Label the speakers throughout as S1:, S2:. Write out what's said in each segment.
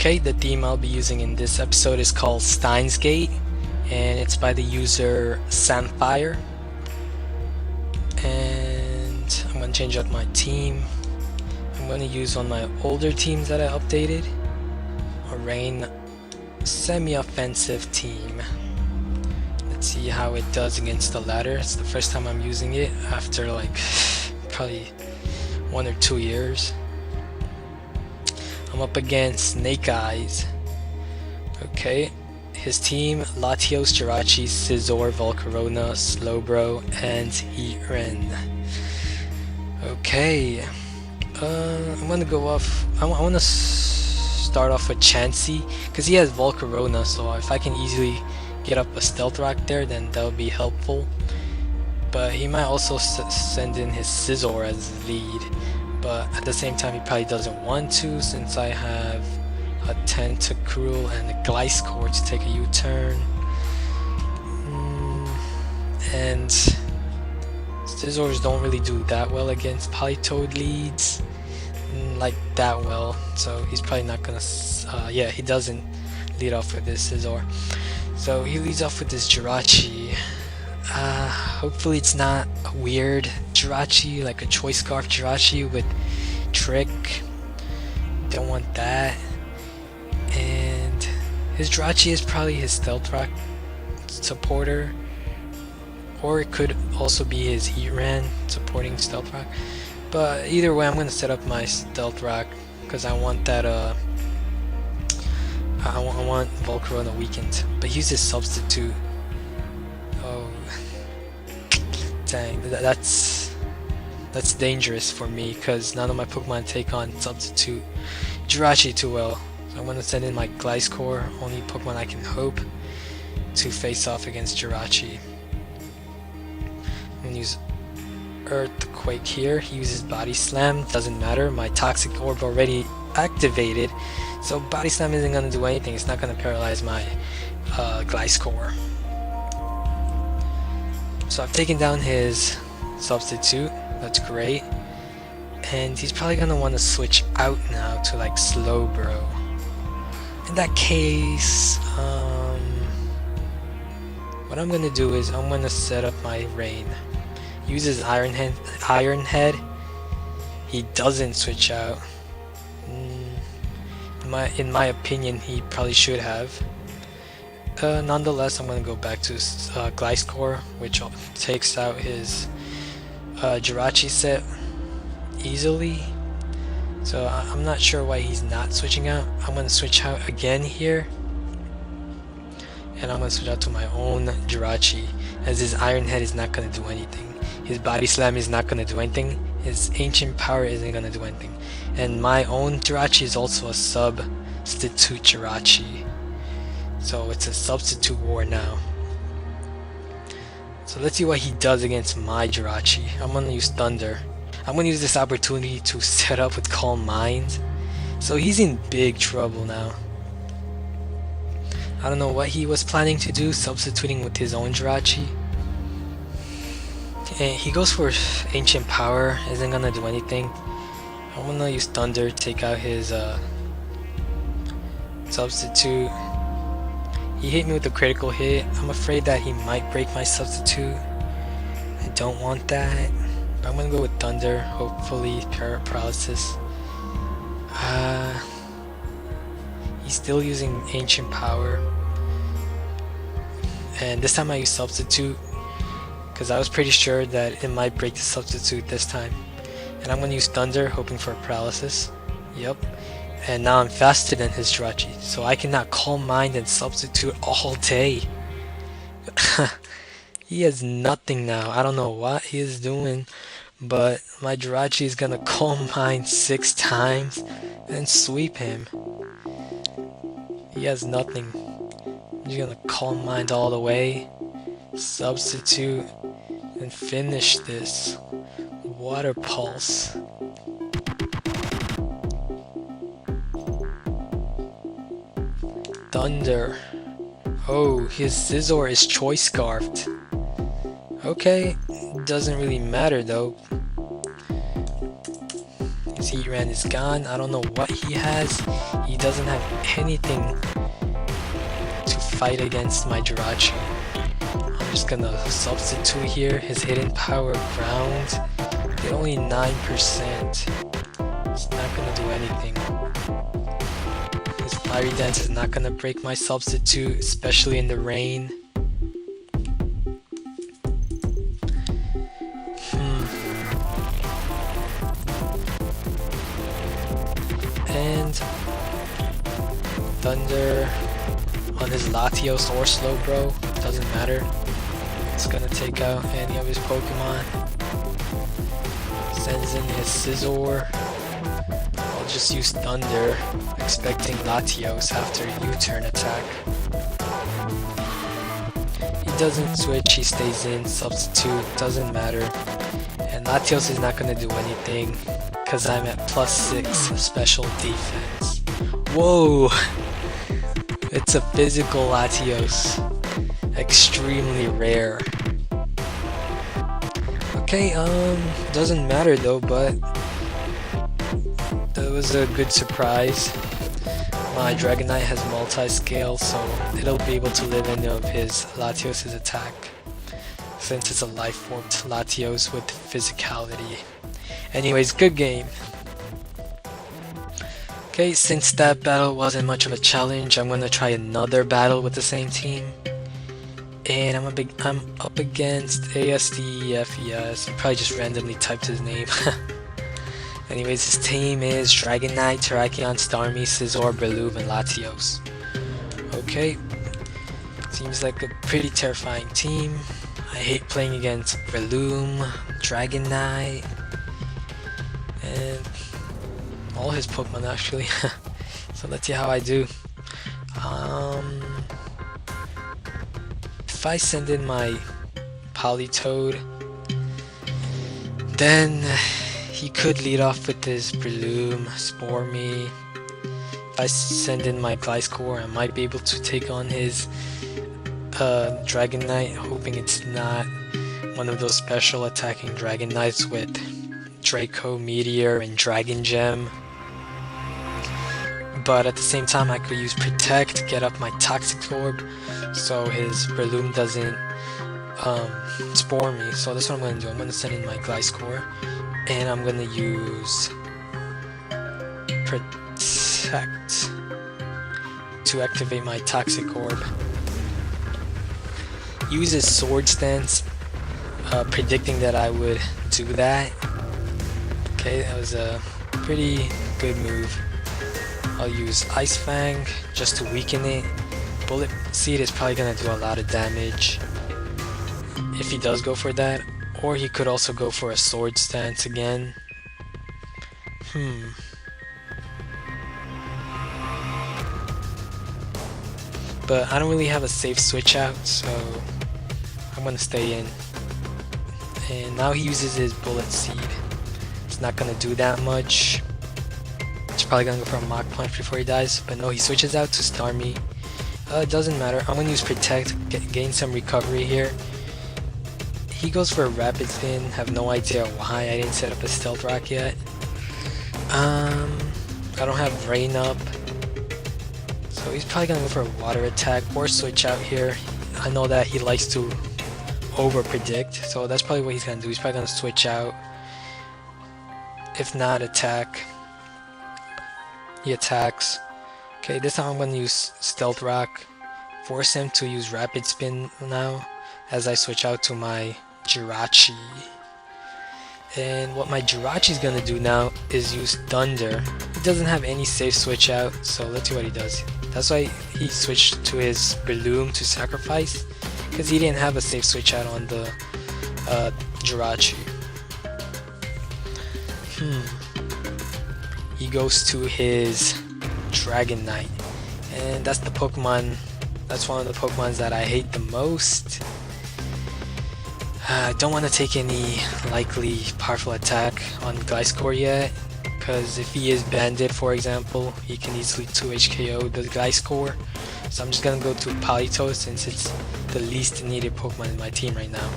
S1: Okay, the theme I'll be using in this episode is called Steins Gate, and it's by the user Samfire. And I'm going to change up my team. I'm going to use one of my older teams that I updated, a Rain semi-offensive team. Let's see how it does against the ladder. It's the first time I'm using it after like probably 1 or 2 years. I'm up against Snake Eyes. Okay, his team: Latios, Jirachi, Scizor, Volcarona, Slowbro, and Heatran. Okay, I'm gonna go off. I want to start off with Chansey because he has Volcarona, so if I can easily get up a Stealth Rock there, then that would be helpful. But he might also send in his Scizor as lead. But at the same time, he probably doesn't want to, since I have a Tentacruel and a Gliscor to take a U-turn. And Scizors don't really do that well against Politoed leads, like that well. So he's probably not gonna. Yeah, he doesn't lead off with this Scizor. So he leads off with this Jirachi. Hopefully it's not a weird Jirachi, like a Choice Scarf Jirachi with Trick. Don't want that. And his Jirachi is probably his Stealth Rock supporter, or it could also be his Heatran supporting Stealth Rock. But either way, I'm gonna set up my Stealth Rock because I want that. I want Volcarona weakened, but he uses Substitute. Oh, dang, that's dangerous for me because none of my Pokemon take on Substitute Jirachi too well. So I'm gonna send in my Gliscor, only Pokemon I can hope to face off against Jirachi. I'm gonna use Earthquake here. He uses Body Slam, doesn't matter. My Toxic Orb already activated, so Body Slam isn't gonna do anything. It's not gonna paralyze my Gliscor. So I've taken down his Substitute. That's great. And he's probably gonna want to switch out now to like Slowbro. In that case, what I'm gonna do is I'm gonna set up my Rain. Uses Iron Head. He doesn't switch out. In my opinion, he probably should have. Nonetheless, I'm gonna go back to Gliscor, which takes out his Jirachi set easily. So I'm not sure why he's not switching out. I'm gonna switch out again here, and I'm gonna switch out to my own Jirachi, as his Iron Head is not gonna do anything. His Body Slam is not gonna do anything. His Ancient Power isn't gonna do anything. And my own Jirachi is also a substitute Jirachi. So it's a substitute war now. So let's see what he does against my Jirachi. I'm gonna use Thunder. I'm gonna use this opportunity to set up with Calm Mind. So he's in big trouble now. I don't know what he was planning to do, substituting with his own Jirachi. And he goes for Ancient Power, isn't gonna do anything. I'm gonna use Thunder, take out his substitute. He hit me with a critical hit. I'm afraid that he might break my Substitute. I don't want that. But I'm gonna go with Thunder, hopefully Paralysis. He's still using Ancient Power. And this time I use Substitute, because I was pretty sure that it might break the Substitute this time. And I'm gonna use Thunder, hoping for a Paralysis. Yep. And now I'm faster than his Jirachi, so I cannot Calm Mind and Substitute all day. He has nothing now. I don't know what he is doing, but my Jirachi is gonna Calm Mind 6 times and sweep him. He has nothing. He's gonna Calm Mind all the way, Substitute, and finish this. Water Pulse. Thunder. Oh, his Scizor is Choice Scarfed. Okay, doesn't really matter though. His heat ran is gone. I don't know what he has. He doesn't have anything to fight against my Jirachi. I'm just gonna substitute here. His hidden power ground, only 9%. It's not gonna do anything. His fiery dance is not gonna break my substitute, especially in the rain. And Thunder on his Latios or Slowbro, doesn't matter. It's gonna take out any of his Pokemon. Sends in his Scizor. I'll just use Thunder, expecting Latios after a U-turn attack. He doesn't switch, he stays in, substitute, doesn't matter. And Latios is not gonna do anything, because I'm at +6 special defense. Whoa! It's a physical Latios. Extremely rare. Okay, doesn't matter though, but that was a good surprise. My Dragonite has multi-scale, so it'll be able to live any of his Latios' attack, since it's a life-formed Latios with physicality. Anyways, good game. Okay, since that battle wasn't much of a challenge, I'm gonna try another battle with the same team. And I'm up against ASDFES. I probably just randomly typed his name. Anyways, his team is Dragonite, Terrakion, Starmie, Scizor, Breloom, and Latios. Okay, seems like a pretty terrifying team. I hate playing against Breloom, Dragonite, and all his Pokemon actually. So let's see how I do. If I send in my Politoed, then he could lead off with this Breloom, Spore Me. If I send in my Gliscor, I might be able to take on his Dragonite, hoping it's not one of those special attacking Dragonites with Draco, Meteor, and Dragon Gem. But at the same time, I could use Protect, get up my Toxic Orb, so his Breloom doesn't Spore me. So that's what I'm going to do. I'm going to send in my Gliscor, and I'm going to use Protect to activate my Toxic Orb. Use his Sword Stance, predicting that I would do that. Okay, that was a pretty good move. I'll use Ice Fang just to weaken it. Bullet Seed is probably going to do a lot of damage if he does go for that. Or he could also go for a Sword Stance again. But I don't really have a safe switch out, so I'm going to stay in. And now he uses his Bullet Seed. It's not going to do that much. He's probably gonna go for a Mach Punch before he dies, but no, he switches out to Starmie. It doesn't matter. I'm gonna use Protect, gain some recovery here. He goes for a Rapid Spin. Have no idea why I didn't set up a Stealth Rock yet. I don't have Rain up, so he's probably gonna go for a Water Attack or switch out here. I know that he likes to over predict, so that's probably what he's gonna do. He's probably gonna switch out. If not, attack. He attacks. Okay, this time I'm going to use Stealth Rock. Force him to use Rapid Spin now as I switch out to my Jirachi. And what my Jirachi is going to do now is use Thunder. He doesn't have any safe switch out, so let's see what he does. That's why he switched to his Breloom to sacrifice, because he didn't have a safe switch out on the Jirachi. He goes to his Dragonite, and that's the Pokemon. That's one of the Pokemons that I hate the most. I don't want to take any likely powerful attack on Gliscor yet, because if he is Banded, for example, he can easily 2 HKO the Gliscor. So I'm just gonna go to Politoed since it's the least needed Pokemon in my team right now.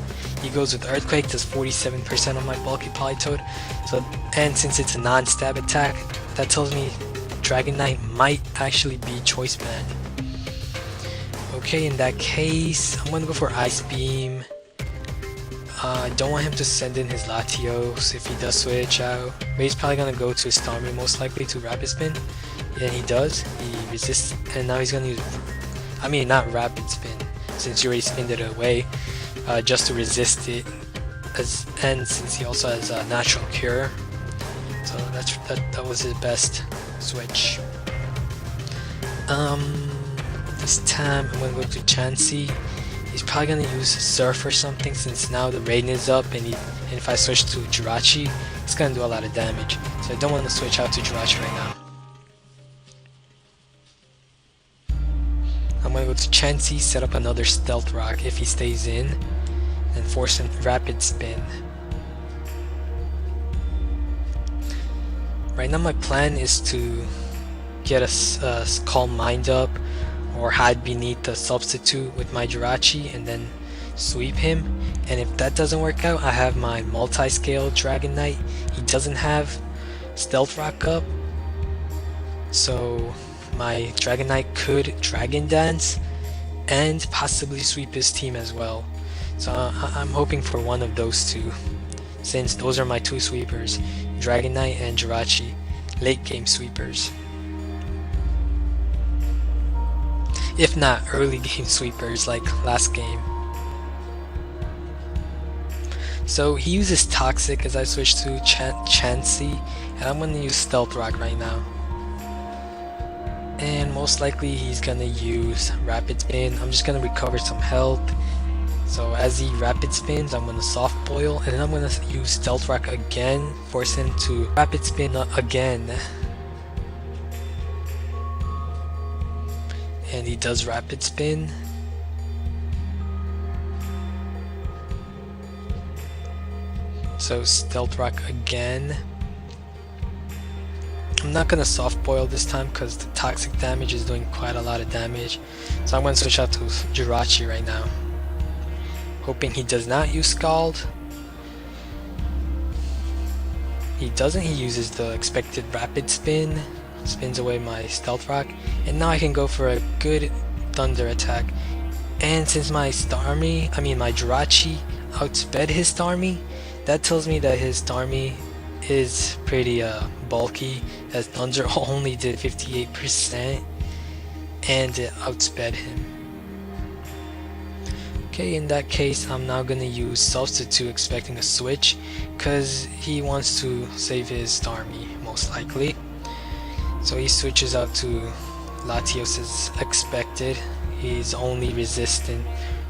S1: He goes with Earthquake, does 47% of my bulky Politoed. So, and since it's a non-stab attack, that tells me Dragonite might actually be choice band. Okay, in that case, I'm gonna go for Ice Beam. I don't want him to send in his Latios if he does switch out, but he's probably gonna go to Starmie most likely to Rapid Spin. Yeah, he does. He resists, and now he's gonna use, I mean not Rapid Spin, since you already spinned it away, just to resist it. And since he also has a Natural Cure, so that was his best switch. This time I'm gonna go to Chansey. He's probably gonna use Surf or something since now the rain is up, and if I switch to Jirachi, it's gonna do a lot of damage. So I don't want to switch out to Jirachi right now. I'm gonna go to Chansey, set up another Stealth Rock if he stays in, and force him Rapid Spin. Right now my plan is to get a Calm Mind up or hide beneath the substitute with my Jirachi and then sweep him. And if that doesn't work out, I have my multi-scale Dragonite. He doesn't have Stealth Rock up, so my Dragonite could Dragon Dance and possibly sweep his team as well. So I'm hoping for one of those two, since those are my two sweepers, Dragonite and Jirachi, late game sweepers. If not early game sweepers like last game. So he uses Toxic as I switch to Chansey, and I'm gonna use Stealth Rock right now. And most likely he's gonna use Rapid Spin. I'm just gonna recover some health. So as he Rapid Spins, I'm gonna Soft Boil, and then I'm gonna use Stealth Rock again, force him to Rapid Spin again. And he does Rapid Spin. So Stealth Rock again. I'm not gonna Soft Boil this time because the toxic damage is doing quite a lot of damage. So I'm gonna switch out to Jirachi right now, hoping he does not use Scald. He doesn't. He uses the expected Rapid Spin, spins away my Stealth Rock, and now I can go for a good Thunder attack. And since my Jirachi outsped his Starmie, that tells me that his Starmie is pretty bulky, as Thunder only did 58% and it outsped him. Okay, in that case I'm now gonna use Substitute, expecting a switch because he wants to save his Starmie most likely. So he switches out to Latios as expected. He's only resistant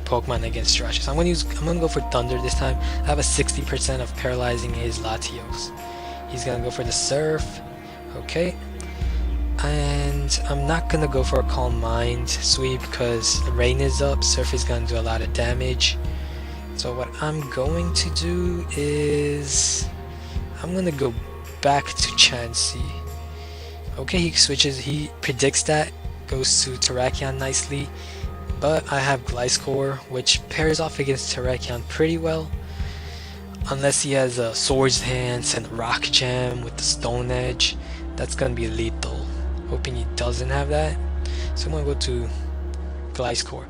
S1: Pokemon against Jirachi. So I'm gonna go for Thunder this time. I have a 60% of paralyzing his Latios. He's gonna go for the Surf. Okay. And I'm not gonna go for a Calm Mind sweep because the rain is up. Surf is gonna do a lot of damage. So what I'm going to do is I'm gonna go back to Chansey. Okay, he predicts that, goes to Terrakion nicely, but I have Gliscor, which pairs off against Terrakion pretty well, unless he has a Swords Dance and Rock Gem with the Stone Edge. That's gonna be lethal. Hoping he doesn't have that. So I'm gonna go to Gliscor,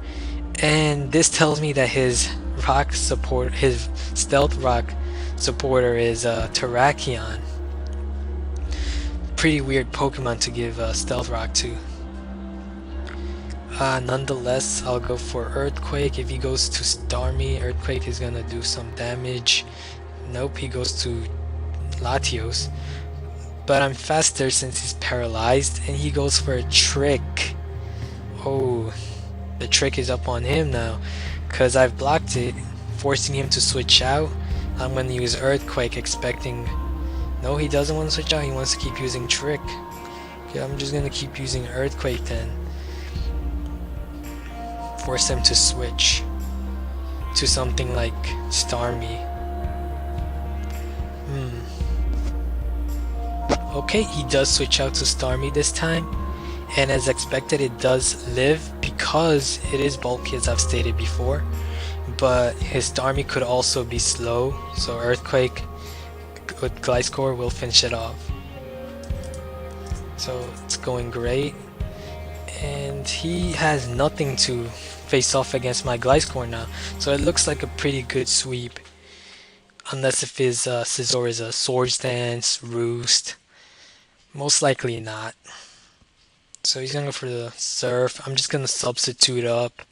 S1: and this tells me that his Stealth Rock supporter is Terrakion. Pretty weird Pokemon to give Stealth Rock to. Nonetheless, I'll go for Earthquake. If he goes to Starmie, Earthquake is gonna do some damage. Nope, he goes to Latios. But I'm faster since he's paralyzed, and he goes for a Trick. Oh, the Trick is up on him now because I've blocked it, forcing him to switch out. I'm gonna use Earthquake, expecting... No, he doesn't want to switch out, he wants to keep using Trick. Okay, I'm just gonna keep using Earthquake then. Force him to switch to something like Starmie. Okay, he does switch out to Starmie this time, and as expected it does live because it is bulky as I've stated before, but his army could also be slow, so Earthquake with Gliscor will finish it off. So it's going great, and he has nothing to face off against my Gliscor now, so it looks like a pretty good sweep. Unless if his Scizor is a Swords Dance, Roost. Most likely not. So he's gonna go for the Surf. I'm just gonna substitute up.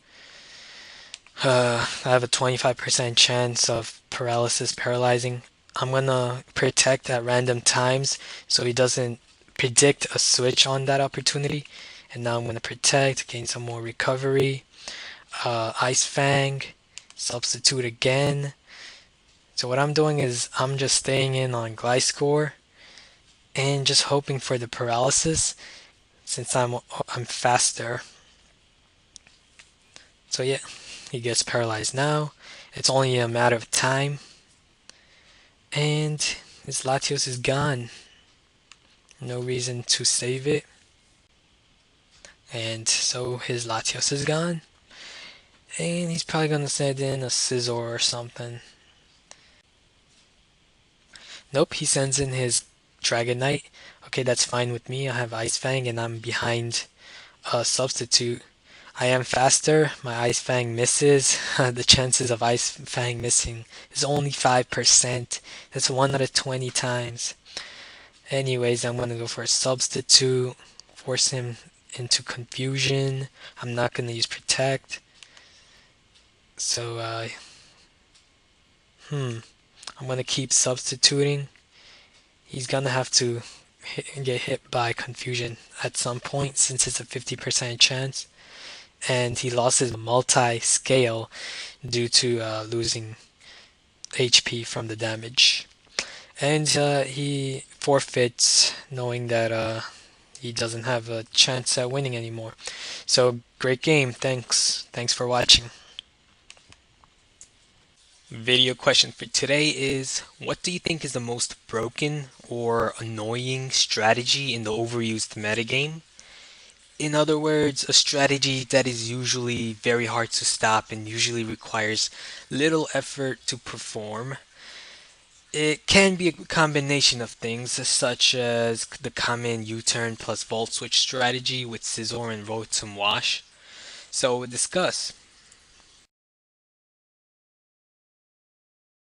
S1: I have a 25% chance of paralyzing. I'm gonna protect at random times so he doesn't predict a switch on that opportunity. And now I'm gonna protect, gain some more recovery. Ice Fang, substitute again. So what I'm doing is I'm just staying in on Gliscor and just hoping for the paralysis since I'm faster. So yeah, he gets paralyzed now. It's only a matter of time. And his Latios is gone. No reason to save it. And so his Latios is gone. And he's probably gonna send in a Scizor or something. Nope, he sends in his Dragonite. Okay, that's fine with me. I have Ice Fang and I'm behind a substitute. I am faster. My Ice Fang misses. The chances of Ice Fang missing is only 5%. That's 1 out of 20 times. Anyways, I'm gonna go for a substitute. Force him into confusion. I'm not gonna use protect. So, I'm gonna keep substituting. He's gonna have to get hit by confusion at some point since it's a 50% chance. And he lost his multi-scale due to losing HP from the damage. And he forfeits knowing that he doesn't have a chance at winning anymore. So great game. Thanks for watching. Video question for today is, what do you think is the most broken or annoying strategy in the overused metagame? In other words, a strategy that is usually very hard to stop and usually requires little effort to perform. It can be a combination of things, such as the common U-turn plus Volt Switch strategy with Scizor and Rotom Wash. So we'll discuss.